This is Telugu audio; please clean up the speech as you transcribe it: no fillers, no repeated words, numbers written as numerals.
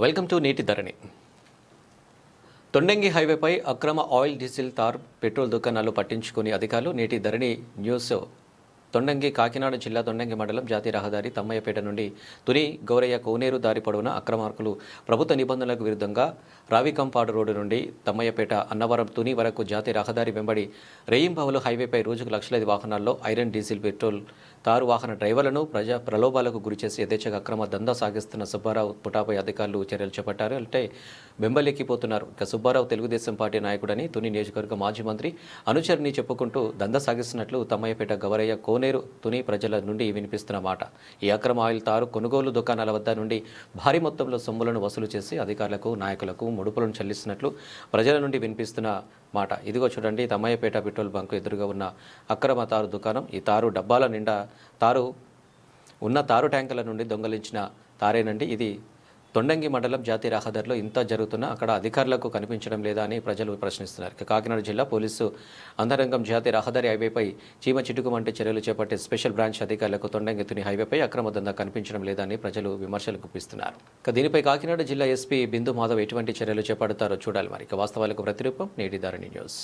వెల్కమ్ టు నేటి ధరణి. తొండంగి హైవేపై అక్రమ ఆయిల్, డీజిల్, తార్, పెట్రోల్ దుకాణాలు పట్టించుకుని అధికారులు. నేటి ధరణి న్యూస్. తొండంగి కాకినాడ జిల్లా తొండంగి మండలం జాతీయ రహదారి తమ్మయ్యపేట నుండి తుని గౌరయ్య కోనేరు దారి పొడవున అక్రమార్కులు ప్రభుత్వ నిబంధనలకు విరుద్ధంగా రావికంపాడు రోడ్డు నుండి తమ్మయ్యపేట అన్నవరం తుని వరకు జాతీయ రహదారి వెంబడి రేయింబావులు హైవేపై రోజుకు లక్షలాది వాహనాల్లో ఐరన్, డీజిల్, పెట్రోల్, తారు వాహన డ్రైవర్లను ప్రజా ప్రలోభాలకు గురిచేసి యథేచ్ఛగా అక్రమ దందా సాగిస్తున్న సుబ్బారావు పుటాపై అధికారులు చర్యలు చేపట్టారు. అంటే బెంబలెక్కిపోతున్నారు. ఇక సుబ్బారావు తెలుగుదేశం పార్టీ నాయకుడని తుని నియోజకవర్గ మాజీ మంత్రి అనుచరిని చెప్పుకుంటూ దందా సాగిస్తున్నట్లు తమ్మయ్యపేట గౌరయ్య కోనేరు తుని ప్రజల నుండి వినిపిస్తున్న మాట. ఈ అక్రమ ఆయిల్, తారు కొనుగోలు దుకాణాల వద్ద నుండి భారీ మొత్తంలో సొమ్ములను వసూలు చేసి అధికారులకు, నాయకులకు ముడుపులను చెల్లిస్తున్నట్లు ప్రజల నుండి వినిపిస్తున్న మాట. ఇదిగో చూడండి, తమ్మయ్యపేట పెట్రోల్ బంకు ఎదురుగా ఉన్న అక్రమ తారు దుకాణం. ఈ తారు డబ్బాల నిండా తారు ట్యాంకుల నుండి దొంగలించిన తారేనండి. ఇది తొండంగి మండలం జాతీయ రహదారిలో ఇంత జరుగుతున్నా అక్కడ అధికారులకు కనిపించడం లేదా అని ప్రజలు ప్రశ్నిస్తున్నారు. కాకినాడ జిల్లా పోలీసు అంతరంగం జాతీయ రహదారి హైవేపై చీమ చిటుకుమంటే చర్యలు చేపట్టే స్పెషల్ బ్రాంచ్ అధికారులకు తొండంగి తుని హైవేపై అక్రమ దందా కనిపించడం లేదా అని ప్రజలు విమర్శలు గుప్పిస్తున్నారు. దీనిపై కాకినాడ జిల్లా ఎస్పీ బిందు మాధవ్ ఎటువంటి చర్యలు చేపడతారో చూడాలి. మరి వాస్తవాలకు ప్రతిరూపం నేటి ధరణి న్యూస్.